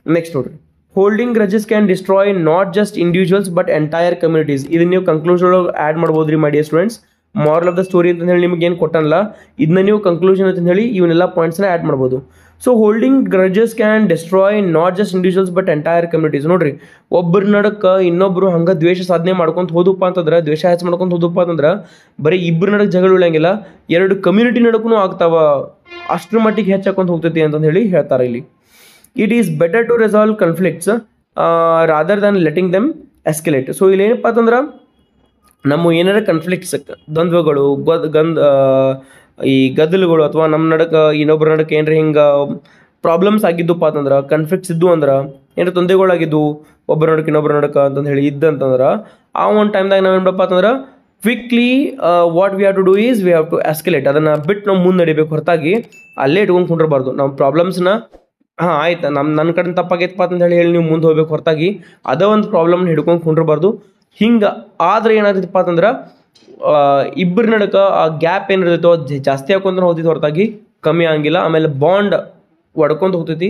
ನೆಕ್ಸ್ಟ್ ನೋಡ್ರಿ, holding grudges can destroy not just individuals but entire communities. ಇದನ್ನ ನೀವು ಕನ್ಕ್ಲೂಷನ್ ಒಳಗೆ ಆ್ಯಡ್ ಮಾಡ್ಬೋದು ರೀ my dear students. Moral of the story ಅಂತ ಹೇಳಿ ನಿಮ್ಗೆ ಏನು ಕೊಟ್ಟನಲ್ಲ, ಇದನ್ನ ನೀವು ಕನ್ಕ್ಲೂಷನ್ ಅಂತ ಹೇಳಿ ಇವನ್ನೆಲ್ಲ ಪಾಯಿಂಟ್ಸ್ನ ಆ್ಯಡ್ ಮಾಡ್ಬೋದು. So holding grudges can destroy not just individuals but entire communities. ನೋಡ್ರಿ, ಒಬ್ಬರ ನಡಕ್ಕೆ ಇನ್ನೊಬ್ರು ಹಂಗೆ ದ್ವೇಷ ಸಾಧನೆ ಮಾಡ್ಕೊಂತ ಹೋದಪ್ಪ ಅಂತಂದ್ರೆ, ದ್ವೇಷ ಹೆಚ್ಚು ಮಾಡ್ಕೊಂತ ಹೋದಪ್ಪ ಅಂತಂದ್ರೆ ಬರೀ ಇಬ್ಬರು ನಡಕ್ಕೆ ಜಗಳ ಉಳಿಯಂಗಿಲ್ಲ, 2 ಕಮ್ಯುನಿಟಿ ನಡಕ್ಕೂ ಆಗ್ತಾವ, ಅಷ್ಟರ ಮಟ್ಟಿಗೆ ಹೆಚ್ಚಾಕೊಂತ ಹೋಗ್ತೈತಿ ಅಂತಂದು ಹೇಳಿ ಹೇಳ್ತಾರೆ ಇಲ್ಲಿ. It is better to resolve conflicts rather than letting them escalate. So ಇಲ್ಲಿ ಏನಪ್ಪ ಅಂತಂದ್ರೆ ನಮ್ಮ ಏನಾರ ಕನ್ಫ್ಲಿಕ್ಟ್ಸ್, ದ್ವಂದ್ವಗಳು, ಈ ಗದ್ದಲುಗಳು, ಅಥವಾ ನಮ್ಮ ನಡಕ್ಕೆ ಇನ್ನೊಬ್ಬರ ನಡಕ್ಕೆ ಏನ್ರಿ ಹಿಂಗೆ ಪ್ರಾಬ್ಲಮ್ಸ್ ಆಗಿದ್ದಪ್ಪ ಅಂತಂದ್ರೆ, ಕನ್ಫ್ಲಿಕ್ಟ್ಸ್ ಇದ್ದು ಅಂದ್ರೆ, ಏನಾರ ತೊಂದರೆಗಳಾಗಿದ್ದು ಒಬ್ಬರ ನಡಕ್ಕೆ ಇನ್ನೊಬ್ಬರ ನಡಕ್ಕೆ ಅಂತಂದು ಹೇಳಿ ಇದ್ದಂತಂದ್ರೆ, ಆ ಒಂದು ಟೈಮ್ದಾಗ ನಾವು ಏನಪ್ಪ ಅಂತಂದ್ರೆ quickly what we have to do is we have to escalate. ಅದನ್ನು ಬಿಟ್ಟು ನಾವು ಮುಂದೆ ನಡಿಬೇಕು. ಹೊರತಾಗಿ ಅಲ್ಲೇ ಇಟ್ಕೊಂಡು ಕುಂಡಿರಬಾರ್ದು. ನಮ್ಮ ಪ್ರಾಬ್ಲಮ್ಸ್ನ ಆಯ್ತು ನನ್ನ ಕಡೆ ತಪ್ಪಾಗೈತಪ್ಪ ಅಂತ ಹೇಳಿ ನೀವು ಮುಂದೆ ಹೋಗ್ಬೇಕು. ಹೊರತಾಗಿ ಅದೇ ಒಂದು ಪ್ರಾಬ್ಲಮ್ನ ಹಿಡ್ಕೊಂಡು ಕುಂಡಿರಬಾರ್ದು. ಹಿಂಗೆ ಆದ್ರೆ ಏನಾಗ್ತೈತಪ್ಪ ಅಂತಂದ್ರೆ ಇಬ್ಬರ ನಡಕ ಆ ಗ್ಯಾಪ್ ಏನಿರ್ತೈತೋ ಅದು ಜಾಸ್ತಿ ಹಾಕೊಂಡ್ರೆ ಹೋಗ್ತೈತಿ ಹೊರತಾಗಿ ಕಮ್ಮಿ ಆಗಂಗಿಲ್ಲ. ಆಮೇಲೆ ಬಾಂಡ್ ಒಡ್ಕೊಂತ ಹೋಗ್ತೈತಿ,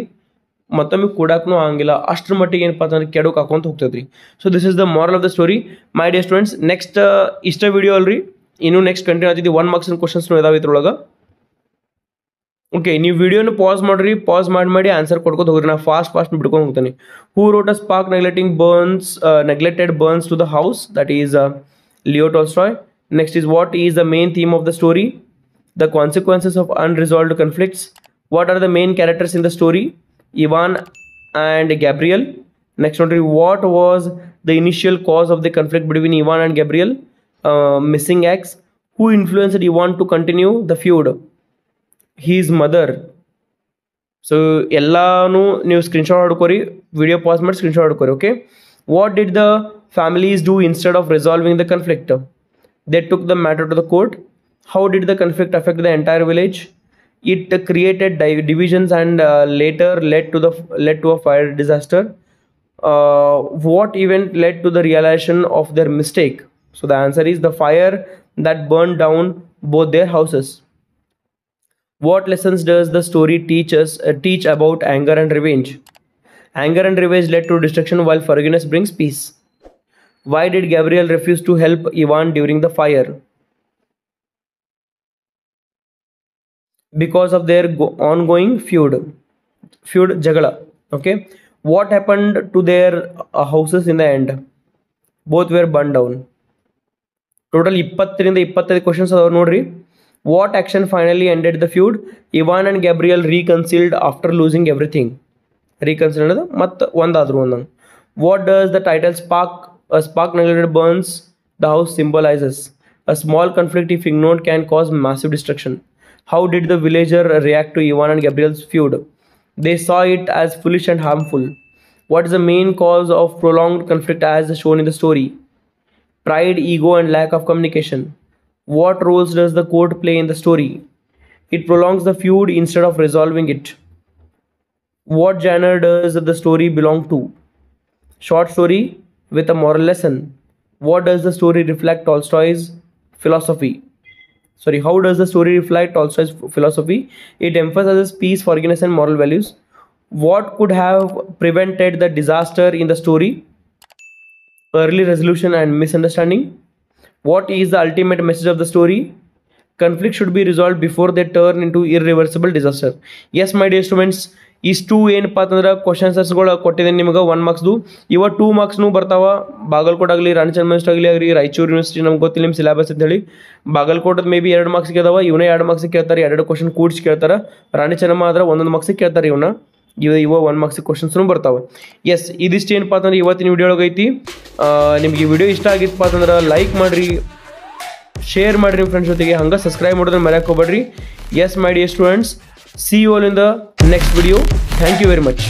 ಮತ್ತೊಮ್ಮೆ ಕೂಡಕ್ಕೂ ಆಗಂಗಿಲ್ಲ. ಅಷ್ಟ್ರ ಮಟ್ಟಿಗೆ ಏನಪ್ಪ ಅಂತಂದ್ರೆ ಕೆಡಕ್ಕೆ ಹಾಕೊಂತ ಹೋಗ್ತೈತಿ. So this is the moral of the story my dear students. Next ಇಷ್ಟ ವಿಡಿಯೋ ಅಲ್ರಿ, ಇನ್ನೂ ನೆಕ್ಸ್ಟ್ ಕಂಟಿನ್ಯೂ ಆಗ್ತೈತಿ. 1 ಮಾರ್ಕ್ಸ್ ಕ್ವಶನ್ಸ್ನು ಇದಾವೆ ಇದ್ರೊಳಗೆ. ಓಕೆ, ನೀವು ವಿಡಿಯೋನ ಪಾಸ್ ಮಾಡಿರಿ, ಪಾಸ್ ಮಾಡಿ ಆನ್ಸರ್ ಕೊಡ್ಕೊಂಡು ಹೋಗ್ರಿ. ನಾ ಫಾಸ್ಟ್ ಬಿಡ್ಕೊಂಡು ಹೋಗ್ತಾನೆ. Who wrote a spark neglected burns to the house? That is Leo Tolstoy. Next is, what is the main theme of the story? The consequences of unresolved conflicts. What are the main characters in the story? Ivan and Gabriel. Next one, what was the initial cause of the conflict between Ivan and Gabriel? Missing axe. Who influenced Ivan to continue the feud? His mother. So ಎಲ್ಲಾನು ನೀವು screenshot ಹೊಡ್ಕೊರಿ, video pass ಮಾಡಿ screenshot ಹೊಡ್ಕೊರಿ. Okay, what did the families do instead of resolving the conflict? They took the matter to the court. How did the conflict affect the entire village? It created divisions and later led to a fire disaster. What event led to the realization of their mistake? So the answer is the fire that burned down both their houses. What lessons does the story teach about anger and revenge? Anger and revenge led to destruction while forgiveness brings peace. Why did Gabriel refuse to help Ivan during the fire? Because of their ongoing feud jagala. Okay, what happened to their houses in the end? Both were burned down. Total 20 ರಿಂದ 25 questions ಅದಾವ ನೋಡ್ರಿ. What action finally ended the feud? Ivan and Gabriel reconciled after losing everything. Reconciled ಮತ್ತೆ ಒಂದಾದ್ರು ಒಂದಂಗೆ. What does the title spark neglected burns the house symbolizes? A small conflict, if ignored, can cause massive destruction. How did the villager react to Ivan and Gabriel's feud? They saw it as foolish and harmful. What is the main cause of prolonged conflict as shown in the story? Pride, ego, and lack of communication. What roles does the court play in the story? It prolongs the feud instead of resolving it. What genre does the story belong to? Short story with a moral lesson. What does the story reflect Tolstoy's philosophy? How does the story reflect Tolstoy's philosophy? It emphasizes peace, forgiveness, and moral values. What could have prevented the disaster in the story? Early resolution and misunderstanding. What is the ultimate message of the story? Conflict should be resolved before they turn into irreversible disaster. Yes, my dear students, ಇಷ್ಟು ಏನಪ್ಪ ಅಂತಂದ್ರೆ ಕ್ವಶನ್ಸರ್ಸ್ಗಳು ಕೊಟ್ಟಿದ್ದೇನೆ ನಿಮಗೆ 1 ಮಾರ್ಕ್ಸ್ದು. ಇವ 2 ಮಾರ್ಕ್ಸ್ನು ಬರ್ತಾವ. ಬಾಗಲಕೋಟ್ ಆಗಲಿ, ರಾಣಿ ಚೆನ್ನಮ್ಮ ಆಗಲಿ, Raichur university ನಮ್ಗೆ ಗೊತ್ತಿಲ್ಲ ನಿಮ್ಮ ಸಿಲೆಬಸ್ ಅಂತ ಹೇಳಿ. ಬಾಗಲಕೋಟದ ಮೇ ಬಿ 2 ಮಾರ್ಕ್ಸ್ಗೆ ಅದಾವ, ಇವನೇ 2 ಮಾರ್ಕ್ಸಿಗೆ ಕೇಳ್ತಾರೆ. 2 ಕ್ವಶನ್ ಕೂಡಿಸಿ ಕೇಳ್ತಾರೆ. ರಾಣಿ ಚೆನ್ನಮ್ಮ ಆದ್ರೆ 1 ಮಾರ್ಕ್ಸಿಗೆ ಕೇಳ್ತಾರೆ. ಇವ 1 ಮಾರ್ಕ್ಸಿಗೆ ಕ್ವಶನ್ಸ್ನು ಬರ್ತಾವೆ. ಎಸ್, ಇದಿಷ್ಟು ಏನಪ್ಪ ಅಂತಂದ್ರೆ ಇವತ್ತಿನ ವಿಡಿಯೋ ಒಳಗೆ ಐತಿ. ನಿಮ್ಗೆ ಈ ವಿಡಿಯೋ ಇಷ್ಟ ಆಗಿತ್ತಪ್ಪ ಅಂತಂದ್ರೆ ಲೈಕ್ ಮಾಡಿರಿ, ಶೇರ್ ಮಾಡಿರಿ ನಿಮ್ಮ ಫ್ರೆಂಡ್ಸ್ ಜೊತೆಗೆ. ಹಂಗೆ ಸಬ್ಸ್ಕ್ರೈಬ್ ಮಾಡೋದನ್ನ ಮರೆಯೋಕೆ ಹೋಗ್ಬೇಡ್ರಿ. Yes my dear students, see you all in the next video. Thank you very much.